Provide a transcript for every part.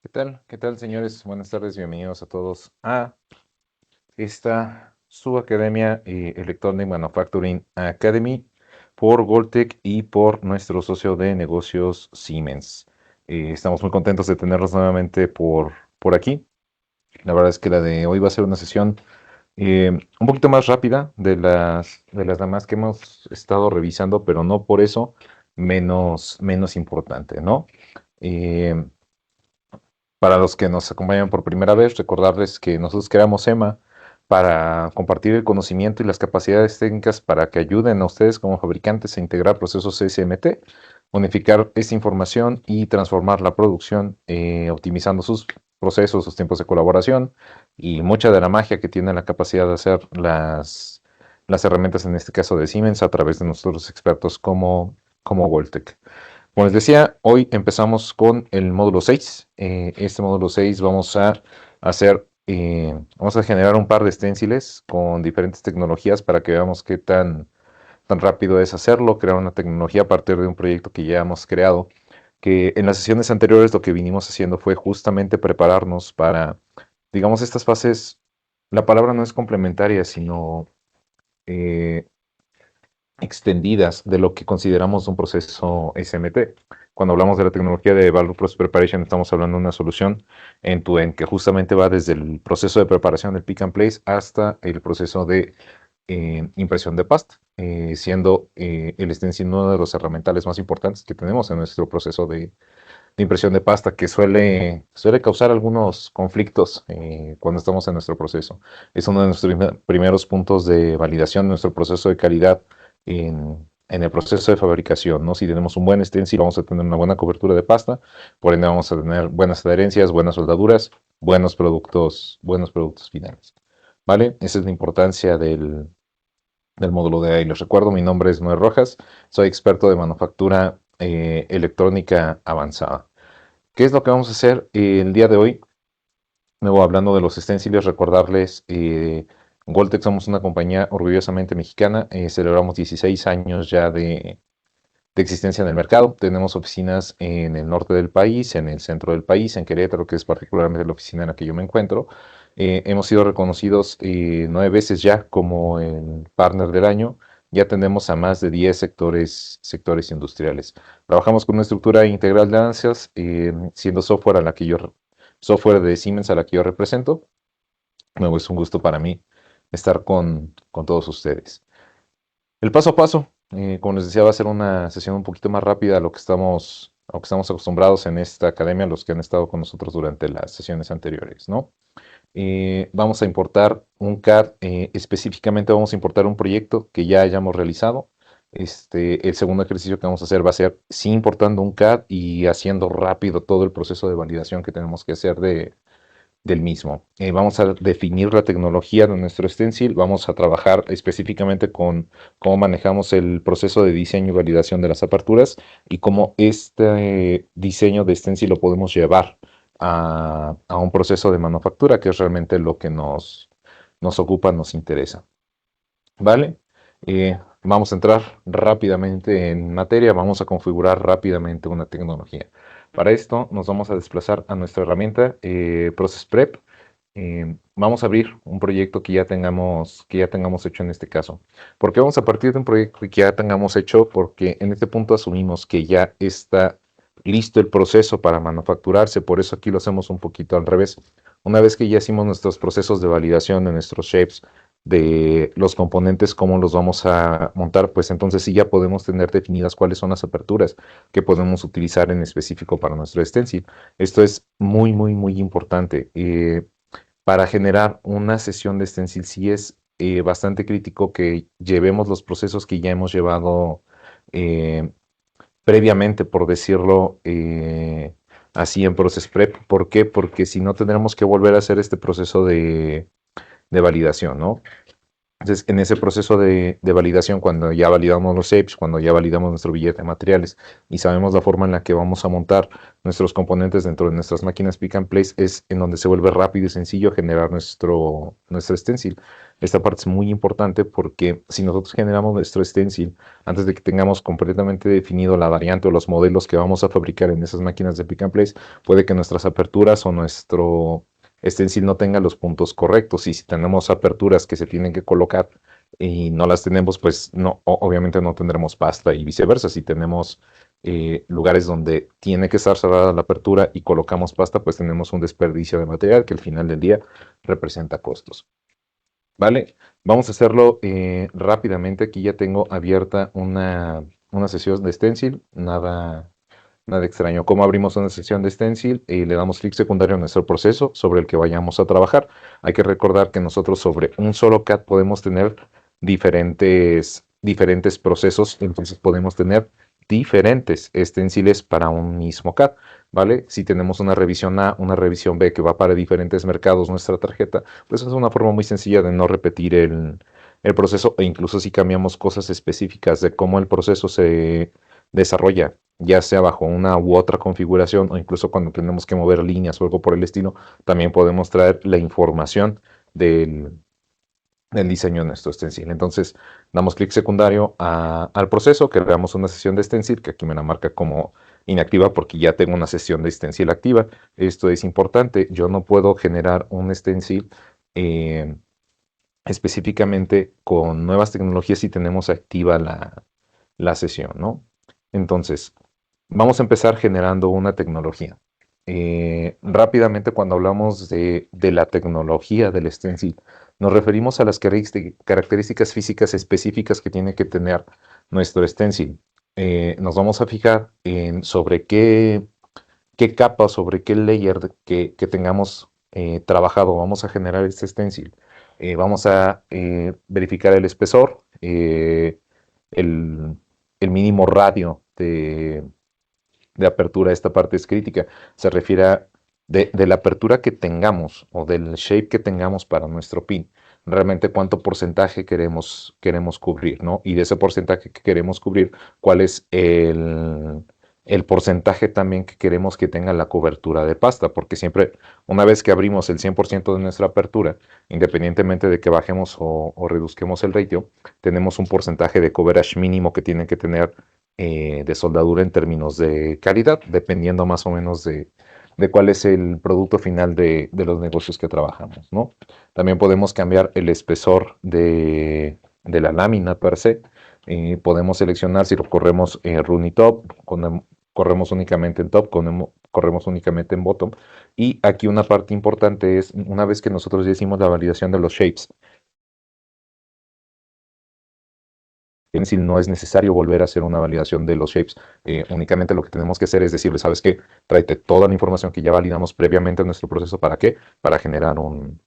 ¿Qué tal? ¿Qué tal, señores? Buenas tardes, bienvenidos a todos a esta su academia Electronic Manufacturing Academy por Goltec y por nuestro socio de negocios Siemens. Estamos muy contentos de tenerlos nuevamente por aquí. La verdad es que la de hoy va a ser una sesión un poquito más rápida de las demás que hemos estado revisando, pero no por eso menos importante, ¿no? Eh, Para los que nos acompañan por primera vez, recordarles que nosotros creamos EMA para compartir el conocimiento y las capacidades técnicas para que ayuden a ustedes como fabricantes a integrar procesos SMT, unificar esta información y transformar la producción, optimizando sus procesos, sus tiempos de colaboración y mucha de la magia que tiene la capacidad de hacer las herramientas, en este caso de Siemens, a través de nuestros expertos como Voltec. Como les decía, hoy empezamos con el módulo 6. Este módulo 6 vamos a generar un par de esténciles con diferentes tecnologías para que veamos qué tan rápido es hacerlo, crear una tecnología a partir de un proyecto que ya hemos creado, que en las sesiones anteriores lo que vinimos haciendo fue justamente prepararnos para, digamos, estas fases. La palabra no es complementaria, sino eh, extendidas de lo que consideramos un proceso SMT. Cuando hablamos de la tecnología de Value Process Preparation, estamos hablando de una solución end-to-end que justamente va desde el proceso de preparación del pick and place hasta el proceso de impresión de pasta, siendo el stencil uno de los herramientales más importantes que tenemos en nuestro proceso de impresión de pasta, que suele causar algunos conflictos cuando estamos en nuestro proceso. Es uno de nuestros primeros puntos de validación de nuestro proceso de calidad en el proceso de fabricación, ¿no? Si tenemos un buen stencil, vamos a tener una buena cobertura de pasta, por ende vamos a tener buenas adherencias, buenas soldaduras, buenos productos finales. ¿Vale? Esa es la importancia del módulo de ahí. Les recuerdo, mi nombre es Noé Rojas, soy experto de manufactura electrónica avanzada. ¿Qué es lo que vamos a hacer el día de hoy? Luego, hablando de los stenciles, recordarles, Goltec somos una compañía orgullosamente mexicana, celebramos 16 años ya de existencia en el mercado. Tenemos oficinas en el norte del país, en el centro del país, en Querétaro, que es particularmente la oficina en la que yo me encuentro. Hemos sido reconocidos 9 veces ya como el partner del año. Ya tenemos a más de 10 sectores industriales. Trabajamos con una estructura integral de ANSIAS, siendo software de Siemens a la que yo represento. Luego es un gusto para mí estar con todos ustedes. El paso a paso, como les decía, va a ser una sesión un poquito más rápida a lo que estamos acostumbrados en esta academia, los que han estado con nosotros durante las sesiones anteriores, ¿no? Vamos a importar un CAD, específicamente vamos a importar un proyecto que ya hayamos realizado. El segundo ejercicio que vamos a hacer va a ser sí importando un CAD y haciendo rápido todo el proceso de validación que tenemos que hacer del mismo. Vamos a definir la tecnología de nuestro stencil, vamos a trabajar específicamente con cómo manejamos el proceso de diseño y validación de las aperturas y cómo este diseño de stencil lo podemos llevar a un proceso de manufactura, que es realmente lo que nos ocupa, nos interesa. ¿Vale? Vamos a entrar rápidamente en materia, vamos a configurar rápidamente una tecnología. Para esto nos vamos a desplazar a nuestra herramienta Process Prep. Vamos a abrir un proyecto que ya tengamos hecho en este caso. ¿Por qué vamos a partir de un proyecto que ya tengamos hecho? Porque en este punto asumimos que ya está listo el proceso para manufacturarse, por eso aquí lo hacemos un poquito al revés. Una vez que ya hicimos nuestros procesos de validación de nuestros shapes, de los componentes, cómo los vamos a montar, pues entonces sí ya podemos tener definidas cuáles son las aperturas que podemos utilizar en específico para nuestro stencil. Esto es muy, muy, muy importante. Para generar una sesión de stencil sí es bastante crítico que llevemos los procesos que ya hemos llevado eh, previamente, por decirlo así, en Process Prep. ¿Por qué? Porque si no tendremos que volver a hacer este proceso de validación, ¿no? Entonces, en ese proceso de validación, cuando ya validamos los shapes, cuando ya validamos nuestro billete de materiales y sabemos la forma en la que vamos a montar nuestros componentes dentro de nuestras máquinas pick and place, es en donde se vuelve rápido y sencillo generar nuestro stencil. Esta parte es muy importante porque si nosotros generamos nuestro stencil antes de que tengamos completamente definido la variante o los modelos que vamos a fabricar en esas máquinas de pick and place, puede que nuestras aperturas o nuestro stencil no tenga los puntos correctos. Y si tenemos aperturas que se tienen que colocar y no las tenemos, pues no, obviamente no tendremos pasta, y viceversa. Si tenemos lugares donde tiene que estar cerrada la apertura y colocamos pasta, pues tenemos un desperdicio de material que al final del día representa costos. ¿Vale? Vamos a hacerlo rápidamente. Aquí ya tengo abierta una sesión de stencil, nada extraño. ¿Cómo abrimos una sesión de stencil? Le damos clic secundario a nuestro proceso sobre el que vayamos a trabajar. Hay que recordar que nosotros sobre un solo CAD podemos tener diferentes procesos, entonces podemos tener diferentes stenciles para un mismo CAD, ¿vale? Si tenemos una revisión A, una revisión B que va para diferentes mercados nuestra tarjeta, pues es una forma muy sencilla de no repetir el proceso, e incluso si cambiamos cosas específicas de cómo el proceso se desarrolla, ya sea bajo una u otra configuración, o incluso cuando tenemos que mover líneas o algo por el estilo, también podemos traer la información del diseño de nuestro stencil. Entonces, damos clic secundario al proceso, creamos una sesión de stencil, que aquí me la marca como inactiva porque ya tengo una sesión de stencil activa. Esto es importante, yo no puedo generar un stencil eh, específicamente con nuevas tecnologías si tenemos activa la sesión, ¿no? Entonces, vamos a empezar generando una tecnología. Rápidamente, cuando hablamos de la tecnología del stencil, nos referimos a las características físicas específicas que tiene que tener nuestro stencil. Nos vamos a fijar en sobre qué capa, sobre qué layer que tengamos trabajado vamos a generar este stencil. Vamos a verificar el espesor, el, el mínimo radio de apertura. Esta parte es crítica. Se refiere a de la apertura que tengamos o del shape que tengamos para nuestro pin. Realmente cuánto porcentaje queremos cubrir, ¿no? Y de ese porcentaje que queremos cubrir, cuál es el porcentaje también que queremos que tenga la cobertura de pasta, porque siempre, una vez que abrimos el 100% de nuestra apertura, independientemente de que bajemos o reduzquemos el ratio, tenemos un porcentaje de coverage mínimo que tiene que tener de soldadura en términos de calidad, dependiendo más o menos de cuál es el producto final de los negocios que trabajamos, ¿no? También podemos cambiar el espesor de la lámina per se. Podemos seleccionar si lo corremos run y top, corremos únicamente en top, corremos únicamente en bottom. Y aquí una parte importante es, una vez que nosotros ya hicimos la validación de los shapes, si no es necesario volver a hacer una validación de los shapes. Únicamente lo que tenemos que hacer es decirle, ¿sabes qué? Tráete toda la información que ya validamos previamente en nuestro proceso. ¿Para qué? Para generar un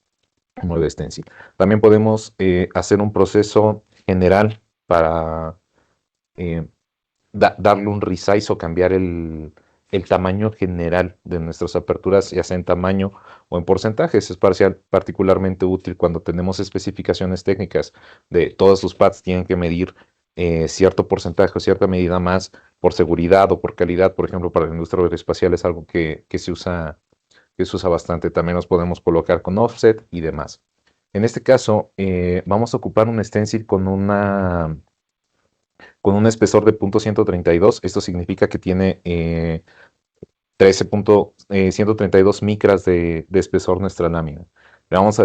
nuevo stencil. También podemos hacer un proceso general para eh, darle un resize o cambiar el tamaño general de nuestras aperturas, ya sea en tamaño o en porcentajes. Es particularmente útil cuando tenemos especificaciones técnicas de todos sus pads tienen que medir cierto porcentaje o cierta medida más por seguridad o por calidad. Por ejemplo, para la industria aeroespacial es algo que se usa bastante. También nos podemos colocar con offset y demás. En este caso, vamos a ocupar un stencil con un espesor de .132. Esto significa que tiene 13.132 micras de espesor nuestra lámina. Le vamos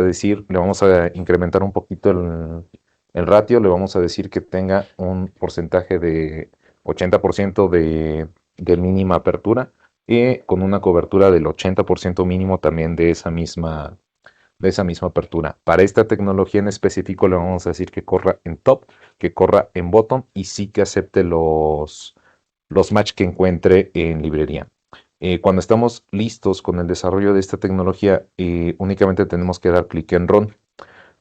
a incrementar un poquito el ratio, le vamos a decir que tenga un porcentaje de 80% de mínima apertura, y con una cobertura del 80% mínimo también de esa misma apertura. Para esta tecnología en específico le vamos a decir que corra en top, que corra en bottom, y sí que acepte los match que encuentre en librería. Cuando estamos listos con el desarrollo de esta tecnología, únicamente tenemos que dar clic en Run,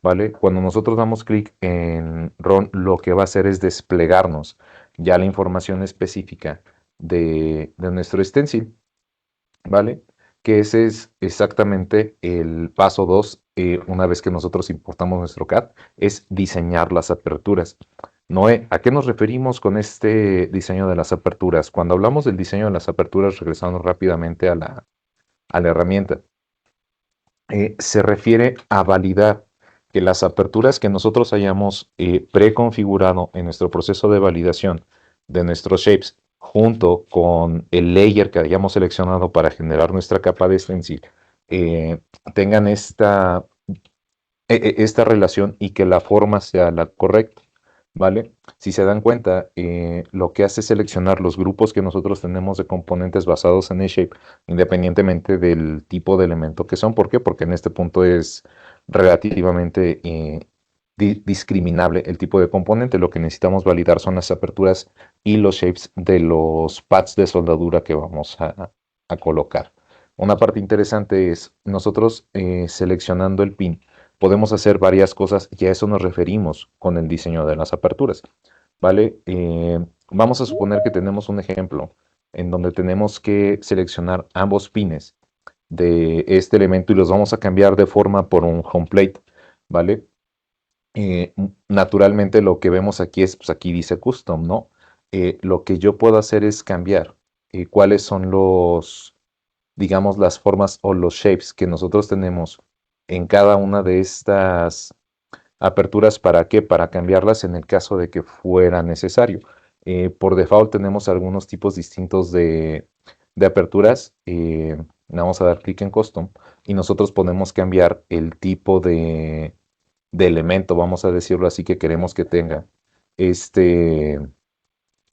¿vale? Cuando nosotros damos clic en Run, lo que va a hacer es desplegarnos ya la información específica de nuestro stencil, ¿vale? Que ese es exactamente el paso 2, una vez que nosotros importamos nuestro CAD, es diseñar las aperturas. Noé, ¿a qué nos referimos con este diseño de las aperturas? Cuando hablamos del diseño de las aperturas, regresando rápidamente a la herramienta, se refiere a validar que las aperturas que nosotros hayamos preconfigurado en nuestro proceso de validación de nuestros shapes, junto con el layer que hayamos seleccionado para generar nuestra capa de stencil, eh, tengan esta relación y que la forma sea la correcta, ¿vale? Si se dan cuenta, lo que hace es seleccionar los grupos que nosotros tenemos de componentes basados en el shape, independientemente del tipo de elemento que son. ¿Por qué? Porque en este punto es relativamente discriminable el tipo de componente. Lo que necesitamos validar son las aperturas y los shapes de los pads de soldadura que vamos a colocar. Una parte interesante es nosotros seleccionando el pin podemos hacer varias cosas y a eso nos referimos con el diseño de las aperturas, ¿vale? Vamos a suponer que tenemos un ejemplo en donde tenemos que seleccionar ambos pines de este elemento y los vamos a cambiar de forma por un home plate, ¿vale? Naturalmente lo que vemos aquí es, pues aquí dice custom, ¿no? Lo que yo puedo hacer es cambiar cuáles son digamos, las formas o los shapes que nosotros tenemos en cada una de estas aperturas. ¿Para qué? Para cambiarlas en el caso de que fuera necesario. Por default tenemos algunos tipos distintos de aperturas. Vamos a dar clic en Custom y nosotros podemos cambiar el tipo de elemento, vamos a decirlo así, que queremos que tenga este,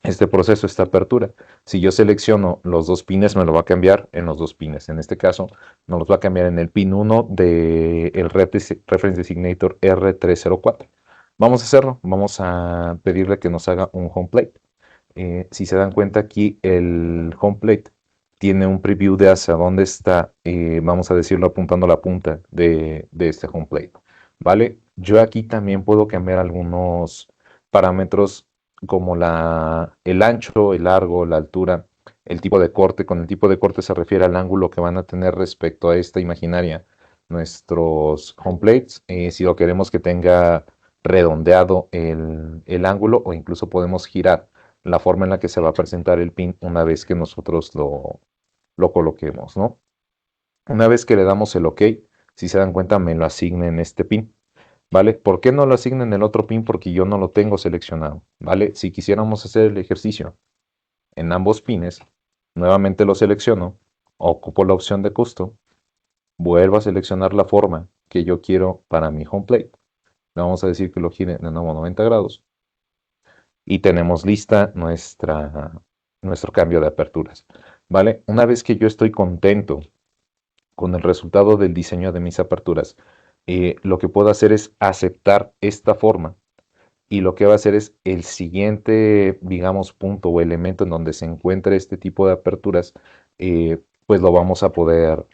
este proceso, esta apertura. Si yo selecciono los dos pines, me lo va a cambiar en los dos pines. En este caso, nos los va a cambiar en el pin 1 del Reference Designator R304. Vamos a hacerlo. Vamos a pedirle que nos haga un home plate. Si se dan cuenta aquí, el home plate tiene un preview de hacia dónde está, vamos a decirlo, apuntando a la punta de este home plate. ¿Vale? Yo aquí también puedo cambiar algunos parámetros como el ancho, el largo, la altura, el tipo de corte. Con el tipo de corte se refiere al ángulo que van a tener respecto a esta imaginaria nuestros home plates. Si lo queremos que tenga redondeado el ángulo, o incluso podemos girar la forma en la que se va a presentar el pin una vez que nosotros lo coloquemos, ¿no? Una vez que le damos el OK, si se dan cuenta, me lo asigna en este pin. ¿Vale? ¿Por qué no lo asigna en el otro pin? Porque yo no lo tengo seleccionado, ¿vale? Si quisiéramos hacer el ejercicio en ambos pines, nuevamente lo selecciono, ocupo la opción de Custom, vuelvo a seleccionar la forma que yo quiero para mi home plate. Le vamos a decir que lo gire de nuevo 90 grados y tenemos lista nuestro cambio de aperturas, ¿vale? Una vez que yo estoy contento con el resultado del diseño de mis aperturas, lo que puedo hacer es aceptar esta forma y lo que va a hacer es el siguiente, digamos, punto o elemento en donde se encuentre este tipo de aperturas, pues lo vamos a poder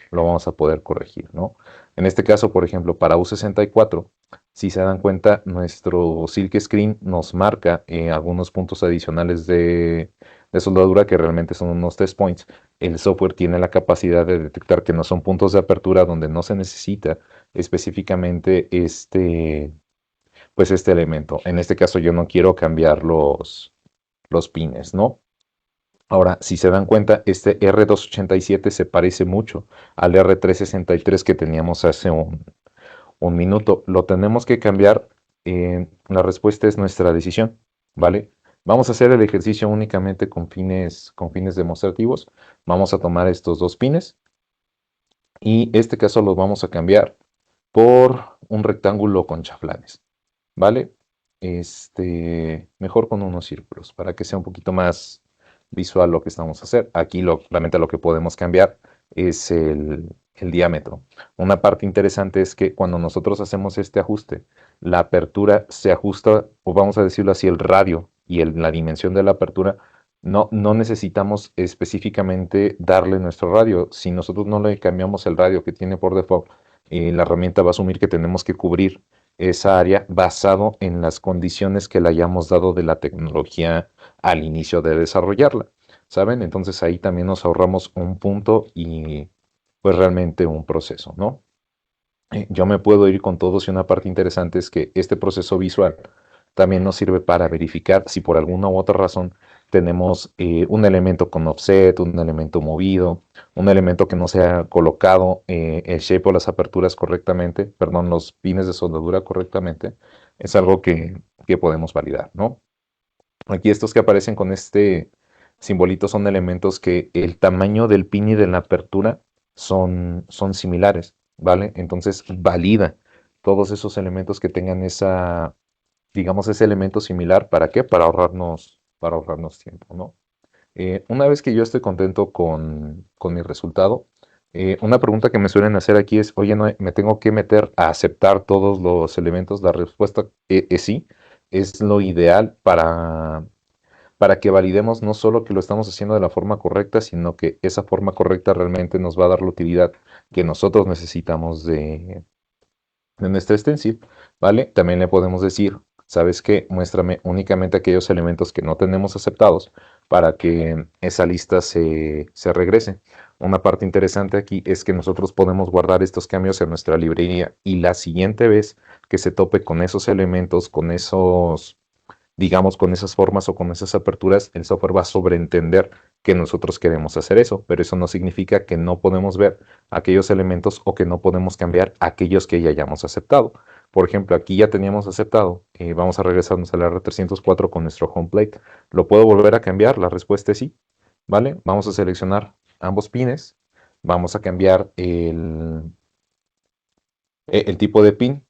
corregir, ¿no? En este caso, por ejemplo, para U64, si se dan cuenta, nuestro Silk Screen nos marca algunos puntos adicionales de soldadura que realmente son unos test points. El software tiene la capacidad de detectar que no son puntos de apertura donde no se necesita específicamente pues este elemento. En este caso yo no quiero cambiar los pines, ¿no? Ahora, si se dan cuenta, este R287 se parece mucho al R363 que teníamos hace un minuto. Lo tenemos que cambiar. La respuesta es nuestra decisión, ¿vale? Vamos a hacer el ejercicio únicamente con fines demostrativos. Vamos a tomar estos dos pines y este caso los vamos a cambiar por un rectángulo con chaflanes, ¿vale? Mejor con unos círculos para que sea un poquito más visual lo que estamos a hacer. Aquí realmente lo que podemos cambiar es el diámetro. Una parte interesante es que cuando nosotros hacemos este ajuste, la apertura se ajusta, o vamos a decirlo así, el radio y la dimensión de la apertura. No necesitamos específicamente darle nuestro radio. Si nosotros no le cambiamos el radio que tiene por default, la herramienta va a asumir que tenemos que cubrir esa área basado en las condiciones que le hayamos dado de la tecnología al inicio de desarrollarla, ¿saben? Entonces ahí también nos ahorramos un punto y pues realmente un proceso, ¿no? Yo me puedo ir con todos y una parte interesante es que este proceso visual también nos sirve para verificar si por alguna u otra razón tenemos un elemento con offset, un elemento movido, un elemento que no se ha colocado el shape o las aperturas correctamente, perdón, los pines de soldadura correctamente. Es algo que podemos validar, ¿no? Aquí estos que aparecen con este simbolito son elementos que el tamaño del pin y de la apertura son similares, ¿vale? Entonces valida todos esos elementos que tengan esa, digamos, ese elemento similar. ¿Para qué? Para ahorrarnos tiempo, ¿no? Una vez que yo estoy contento con mi resultado, una pregunta que me suelen hacer aquí es, oye, no, ¿me tengo que meter a aceptar todos los elementos? La respuesta es sí, es lo ideal para que validemos no solo que lo estamos haciendo de la forma correcta, sino que esa forma correcta realmente nos va a dar la utilidad que nosotros necesitamos de nuestra stencil, ¿vale? También le podemos decir, ¿sabes qué? Muéstrame únicamente aquellos elementos que no tenemos aceptados para que esa lista se regrese. Una parte interesante aquí es que nosotros podemos guardar estos cambios en nuestra librería y la siguiente vez que se tope con esos elementos, con esos, digamos, con esas formas o con esas aperturas, el software va a sobreentender que nosotros queremos hacer eso, pero eso no significa que no podemos ver aquellos elementos o que no podemos cambiar aquellos que ya hayamos aceptado. Por ejemplo, aquí ya teníamos aceptado, vamos a regresarnos al R304 con nuestro home plate. ¿Lo puedo volver a cambiar? La respuesta es sí, ¿vale? Vamos a seleccionar ambos pines, vamos a cambiar el tipo de pin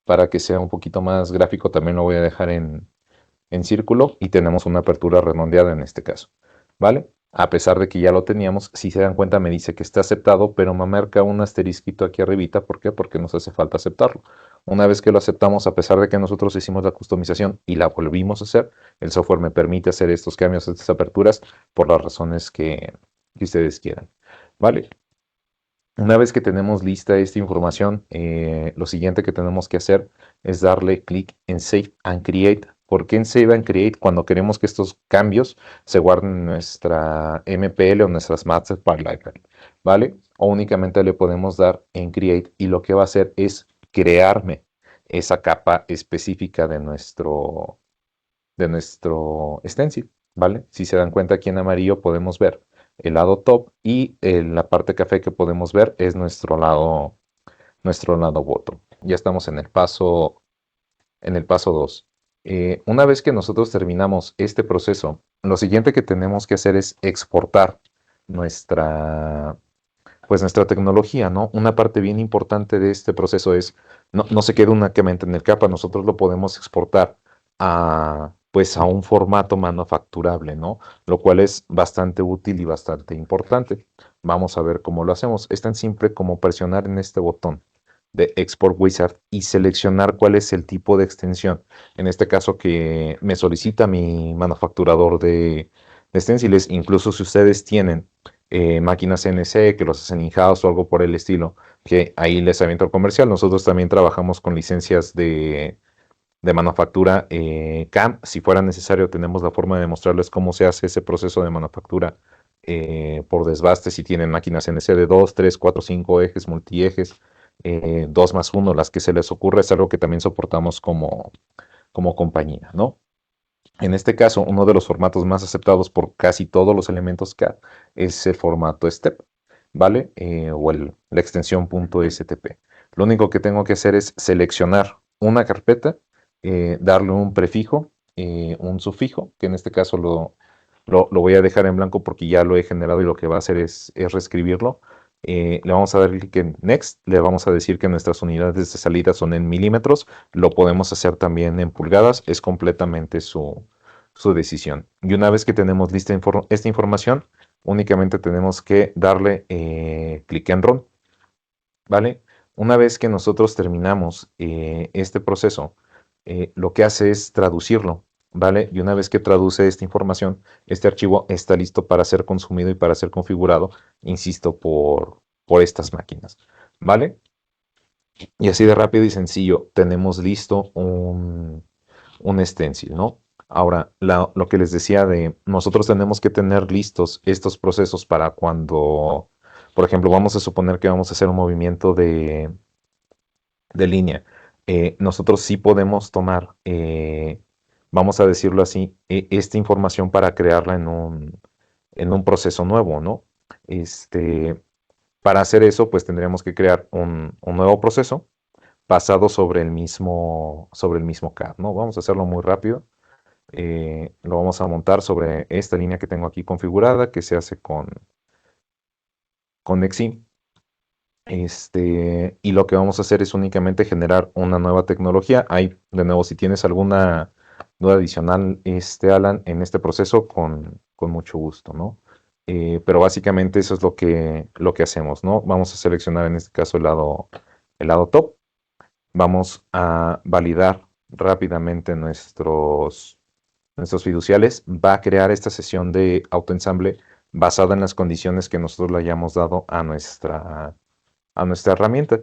para que sea un poquito más gráfico, también lo voy a dejar en círculo y tenemos una apertura redondeada en este caso, ¿vale? A pesar de que ya lo teníamos, si se dan cuenta me dice que está aceptado, pero me marca un asterisquito aquí arribita. ¿Por qué? Porque nos hace falta aceptarlo. Una vez que lo aceptamos, a pesar de que nosotros hicimos la customización y la volvimos a hacer, el software me permite hacer estos cambios, estas aperturas, por las razones que ustedes quieran, ¿vale? Una vez que tenemos lista esta información, lo siguiente que tenemos que hacer es darle clic en Save and Create. ¿Por qué en Save and Create? Cuando queremos que estos cambios se guarden en nuestra MPL o nuestras Masterpart Library, ¿vale? O únicamente le podemos dar en Create y lo que va a hacer es crearme esa capa específica de nuestro stencil, ¿vale? Si se dan cuenta aquí en amarillo podemos ver el lado top y la parte café que podemos ver es nuestro lado bottom. Ya estamos en el paso 2. Una vez que nosotros terminamos este proceso, lo siguiente que tenemos que hacer es exportar nuestra, pues nuestra tecnología, ¿no? Una parte bien importante de este proceso es, no se queda únicamente en el capa, nosotros lo podemos exportar pues a un formato manufacturable, ¿no? Lo cual es bastante útil y bastante importante. Vamos a ver cómo lo hacemos. Es tan simple como presionar en este botón de Export Wizard y seleccionar cuál es el tipo de extensión. En este caso que me solicita mi manufacturador de stenciles, incluso si ustedes tienen máquinas CNC que los hacen in-house o algo por el estilo, que ahí les aviento el comercial. Nosotros también trabajamos con licencias de manufactura CAM. Si fuera necesario, tenemos la forma de mostrarles cómo se hace ese proceso de manufactura por desbaste. Si tienen máquinas CNC de 2, 3, 4, 5 ejes, multiejes, 2 más 1, las que se les ocurra, es algo que también soportamos como compañía, ¿no? En este caso, uno de los formatos más aceptados por casi todos los elementos CAD es el formato STEP, ¿vale? O la extensión .stp. Lo único que tengo que hacer es seleccionar una carpeta, darle un prefijo, un sufijo, que en este caso lo voy a dejar en blanco porque ya lo he generado y lo que va a hacer es reescribirlo. Le vamos a dar clic en Next, le vamos a decir que nuestras unidades de salida son en milímetros, lo podemos hacer también en pulgadas, es completamente su decisión. Y una vez que tenemos lista esta información, únicamente tenemos que darle clic en Run, ¿vale? Una vez que nosotros terminamos este proceso, lo que hace es traducirlo, ¿vale? Y una vez que traduce esta información, este archivo está listo para ser consumido y para ser configurado, insisto, por estas máquinas, ¿vale? Y así de rápido y sencillo tenemos listo un stencil, ¿no? Ahora, lo que les decía de nosotros tenemos que tener listos estos procesos para cuando, por ejemplo, vamos a suponer que vamos a hacer un movimiento de línea. Nosotros sí podemos tomar vamos a decirlo así, esta información para crearla en un proceso nuevo, ¿no? Para hacer eso, pues tendríamos que crear un nuevo proceso basado sobre el mismo CAD, ¿no? Vamos a hacerlo muy rápido. Lo vamos a montar sobre esta línea que tengo aquí configurada, que se hace con Exim. Y lo que vamos a hacer es únicamente generar una nueva tecnología. Ahí, de nuevo, si tienes alguna duda adicional, Alan, en este proceso, con mucho gusto, ¿no? Pero básicamente eso es lo que hacemos, ¿no? Vamos a seleccionar en este caso el lado top. Vamos a validar rápidamente nuestros fiduciales. Va a crear esta sesión de autoensamble basada en las condiciones que nosotros le hayamos dado a nuestra herramienta.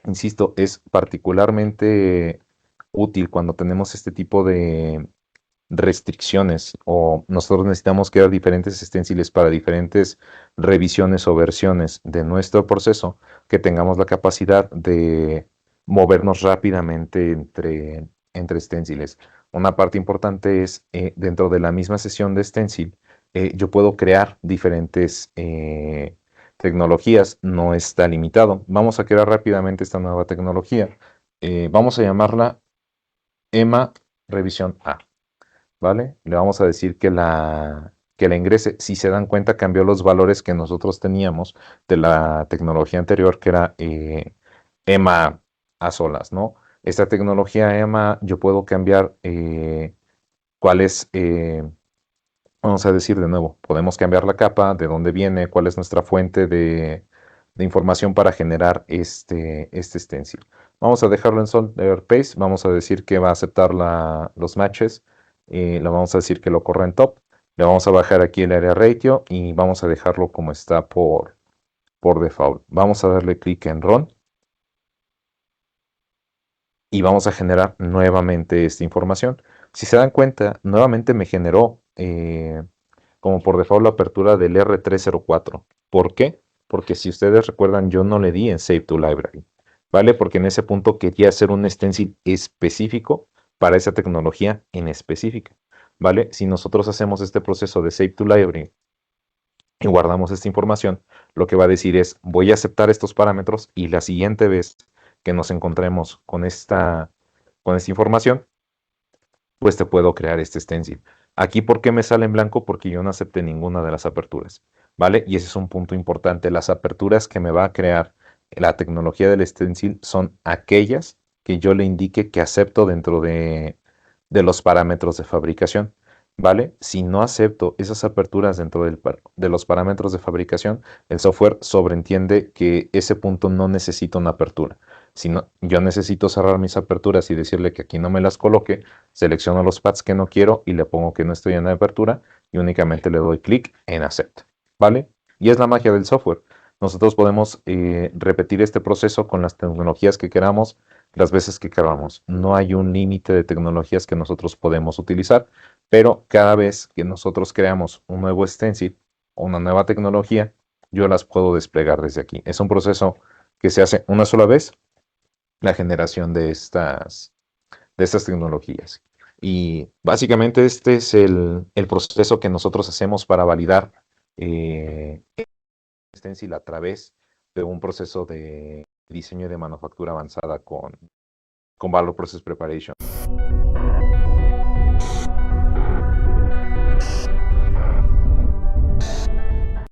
Insisto, es particularmente útil cuando tenemos este tipo de restricciones o nosotros necesitamos crear diferentes stenciles para diferentes revisiones o versiones de nuestro proceso, que tengamos la capacidad de movernos rápidamente entre stenciles. Una parte importante es dentro de la misma sesión de stencil, yo puedo crear diferentes tecnologías, no está limitado. Vamos a crear rápidamente esta nueva tecnología. Vamos a llamarla EMA Revisión A. ¿Vale? Le vamos a decir que la ingrese. Si se dan cuenta, cambió los valores que nosotros teníamos de la tecnología anterior, que era EMA a solas, ¿no? Esta tecnología EMA, yo puedo cambiar cuál es, vamos a decir de nuevo, podemos cambiar la capa, de dónde viene, cuál es nuestra fuente de información para generar este stencil. Vamos a dejarlo en Solver Paste, vamos a decir que va a aceptar los matches, le vamos a decir que lo corra en top, le vamos a bajar aquí el area ratio y vamos a dejarlo como está por default. Vamos a darle clic en Run y vamos a generar nuevamente esta información. Si se dan cuenta, nuevamente me generó como por default la apertura del R304. ¿Por qué? Porque si ustedes recuerdan, yo no le di en Save to Library, ¿vale? Porque en ese punto quería hacer un stencil específico para esa tecnología en específica, ¿vale? Si nosotros hacemos este proceso de Save to Library y guardamos esta información, lo que va a decir es, voy a aceptar estos parámetros y la siguiente vez que nos encontremos con esta información, pues te puedo crear este stencil. Aquí, ¿por qué me sale en blanco? Porque yo no acepté ninguna de las aperturas, ¿vale? Y ese es un punto importante. Las aperturas que me va a crear la tecnología del stencil son aquellas que yo le indique que acepto dentro de los parámetros de fabricación, ¿vale? Si no acepto esas aperturas dentro de los parámetros de fabricación, el software sobreentiende que ese punto no necesita una apertura. Si no, yo necesito cerrar mis aperturas y decirle que aquí no me las coloque, selecciono los pads que no quiero y le pongo que no estoy en la apertura y únicamente le doy clic en Accept, ¿vale? Y es la magia del software. Nosotros podemos repetir este proceso con las tecnologías que queramos, las veces que queramos. No hay un límite de tecnologías que nosotros podemos utilizar, pero cada vez que nosotros creamos un nuevo stencil o una nueva tecnología, yo las puedo desplegar desde aquí. Es un proceso que se hace una sola vez, la generación de estas tecnologías. Y básicamente este es el proceso que nosotros hacemos para validar el stencil a través de un proceso de diseño y de manufactura avanzada con Valor Process Preparation.